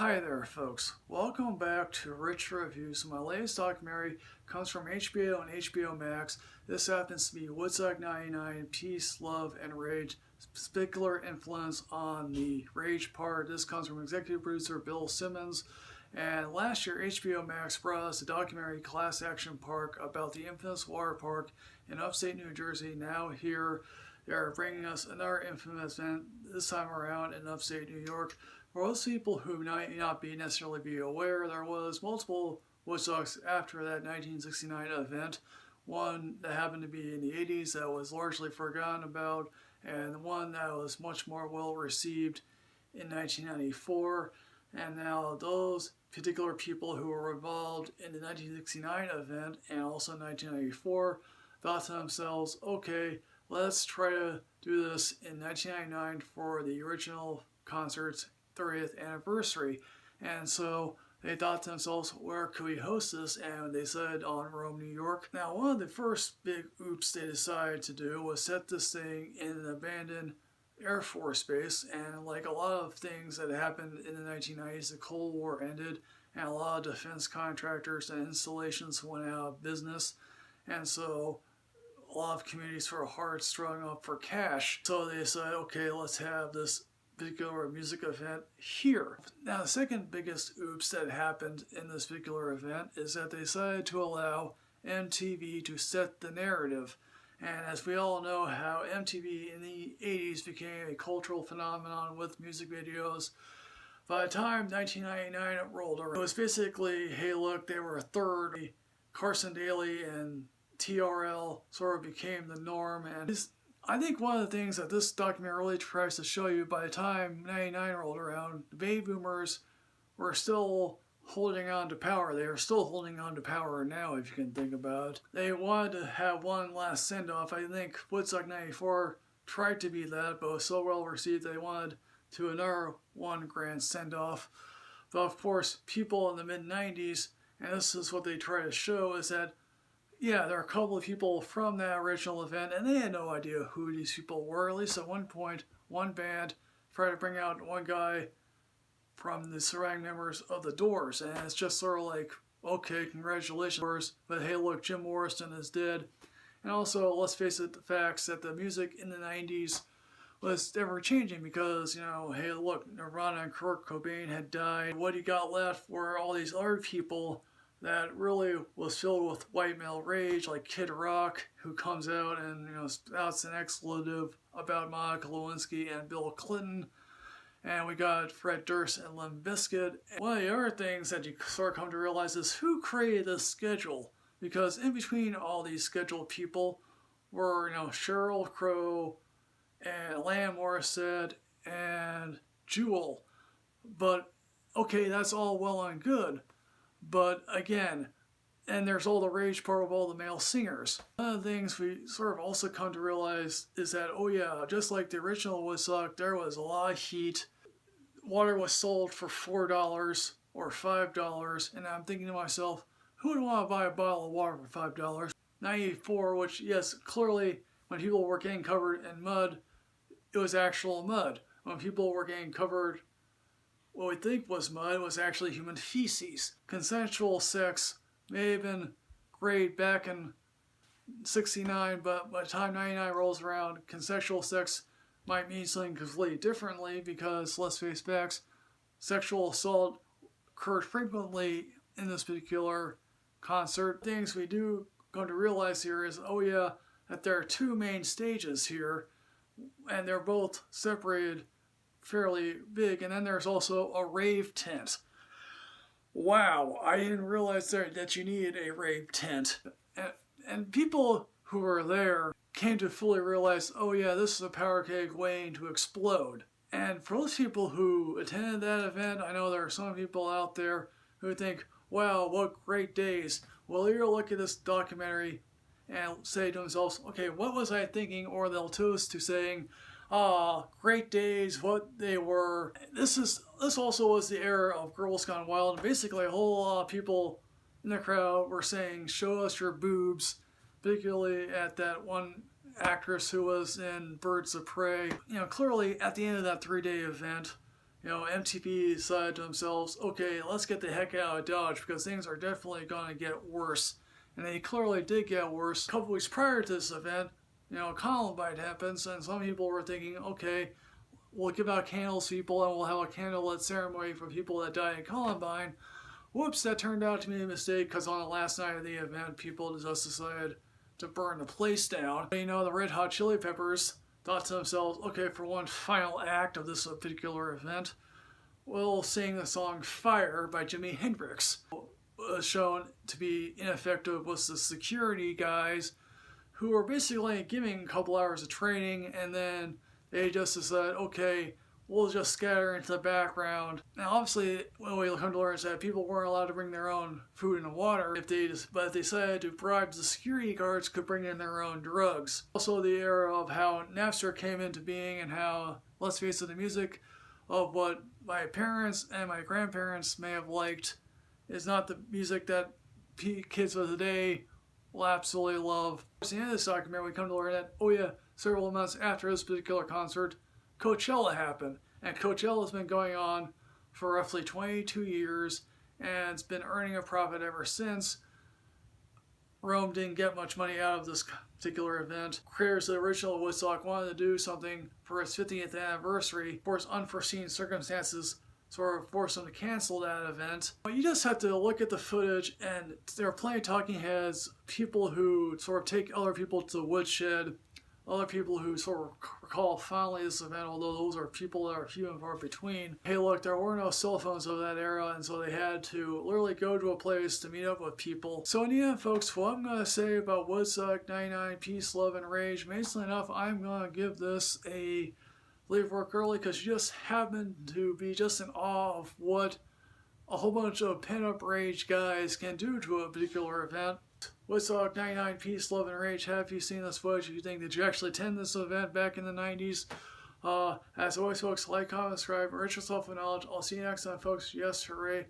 Hi there, folks. Welcome back to Rich Reviews. My latest documentary comes from HBO and HBO Max. This happens to be Woodstock 99, Peace, Love, and Rage. Particular influence on the Rage part. This comes from executive producer Bill Simmons. And last year, HBO Max brought us a documentary, Class Action Park, about the infamous water park in upstate New Jersey. Now here, they're bringing us another infamous event, this time around in upstate New York. For those people who might not necessarily be aware, there was multiple Woodstocks after that 1969 event. One that happened to be in the 80s that was largely forgotten about, and one that was much more well received in 1994. And now those particular people who were involved in the 1969 event and also 1994 thought to themselves, okay, let's try to do this in 1999 for the original concert's 30th anniversary. And so they thought to themselves, where could we host this? And they said on Rome, New York. Now, one of the first big oops they decided to do was set this thing in an abandoned Air Force base. And like a lot of things that happened in the 1990s, the Cold War ended and a lot of defense contractors and installations went out of business. And so a lot of communities were hard strung up for cash. So they said, okay, let's have this particular music event here. Now, the second biggest oops that happened in this particular event is that they decided to allow MTV to set the narrative. And as we all know how MTV in the 80s became a cultural phenomenon with music videos, by the time 1999 rolled around, it was basically, hey look, they were a third. Carson Daly and TRL sort of became the norm. And I think one of the things that this documentary really tries to show you, by the time 99 rolled around, the baby boomers were still holding on to power. They are still holding on to power now, if you can think about it. They wanted to have one last send-off. I think Woodstock 94 tried to be that, but was so well received they wanted to another one grand send-off. But of course, people in the mid-90s, and this is what they try to show, is that yeah, there are a couple of people from that original event, and they had no idea who these people were. At least at one point, one band tried to bring out one guy from the surviving members of the Doors, and it's just sort of like, okay, congratulations, but hey, look, Jim Morrison is dead. And also, let's face it, the facts that the music in the 90s was ever changing because, hey, look, Nirvana and Kurt Cobain had died. What you got left were all these other people that really was filled with white male rage, like Kid Rock, who comes out and spouts an expletive about Monica Lewinsky and Bill Clinton. And we got Fred Durst and Limp Bizkit. One of the other things that you sort of come to realize is who created this schedule, because in between all these scheduled people were Sheryl Crow and Alanis Morissette and Jewel. But okay, that's all well and good. But again, and there's all the rage part of all the male singers. One of the things we sort of also come to realize is that, oh yeah, just like the original Woodstock, there was a lot of heat. Water was sold for $4 or $5, and I'm thinking to myself, who would want to buy a bottle of water for $5? 94, which, yes, clearly, when people were getting covered in mud, it was actual mud. When people were getting covered what we think was mud was actually human feces. Consensual sex may have been great back in 69, but by the time 99 rolls around, consensual sex might mean something completely differently because, let's face facts, sexual assault occurred frequently in this particular concert. Things we do come to realize here is, oh yeah, that there are two main stages here, and they're both separated fairly big, and then there's also a rave tent. Wow, I didn't realize that you needed a rave tent. And people who were there came to fully realize, oh yeah, this is a power keg waiting to explode. And for those people who attended that event, I know there are some people out there who think, wow, what great days. Well, you'll look at this documentary and say to themselves, okay, what was I thinking? Or they'll toast to saying, great days, what they were. This also was the era of Girls Gone Wild. Basically, a whole lot of people in the crowd were saying, show us your boobs, particularly at that one actress who was in Birds of Prey. Clearly, at the end of that 3-day event, MTV decided to themselves, okay, let's get the heck out of Dodge because things are definitely going to get worse. And they clearly did get worse. A couple weeks prior to this event, Columbine happens, and some people were thinking, okay, we'll give out candles to people and we'll have a candlelit ceremony for people that died in Columbine. Whoops, that turned out to be a mistake because on the last night of the event, people just decided to burn the place down. The Red Hot Chili Peppers thought to themselves, okay, for one final act of this particular event, we'll sing the song Fire by Jimi Hendrix. Was shown to be ineffective was the security guys who were basically giving a couple hours of training, and then they just decided, okay, we'll just scatter into the background. Now, obviously, when we come to learn is that people weren't allowed to bring their own food and water, but if they decided to bribe the security guards, could bring in their own drugs. Also, the era of how Napster came into being and how, let's face it, the music of what my parents and my grandparents may have liked is not the music that kids of today will absolutely love. At the end of this documentary, we come to learn that, several months after this particular concert, Coachella happened. And Coachella has been going on for roughly 22 years, and it's been earning a profit ever since. Rome didn't get much money out of this particular event. Creators of the original Woodstock wanted to do something for its 50th anniversary. Of course, unforeseen circumstances sort of forced them to cancel that event. But you just have to look at the footage, and there are plenty of talking heads, people who sort of take other people to the woodshed, other people who sort of recall fondly this event, although those are people that are few and far between. Hey, look, there were no cell phones of that era, and so they had to literally go to a place to meet up with people. So in the end, folks, what I'm going to say about Woodstock 99, Peace, Love, and Rage, amazingly enough, I'm going to give this a leave work early because you just happen to be just in awe of what a whole bunch of pin-up rage guys can do to a particular event. Woodstock 99, Peace, Love, and Rage. Have you seen this footage? If you think, did you actually attend this event back in the 90s? As always, folks, like, comment, subscribe, enrich yourself with knowledge. I'll see you next time, folks. Yes, hooray.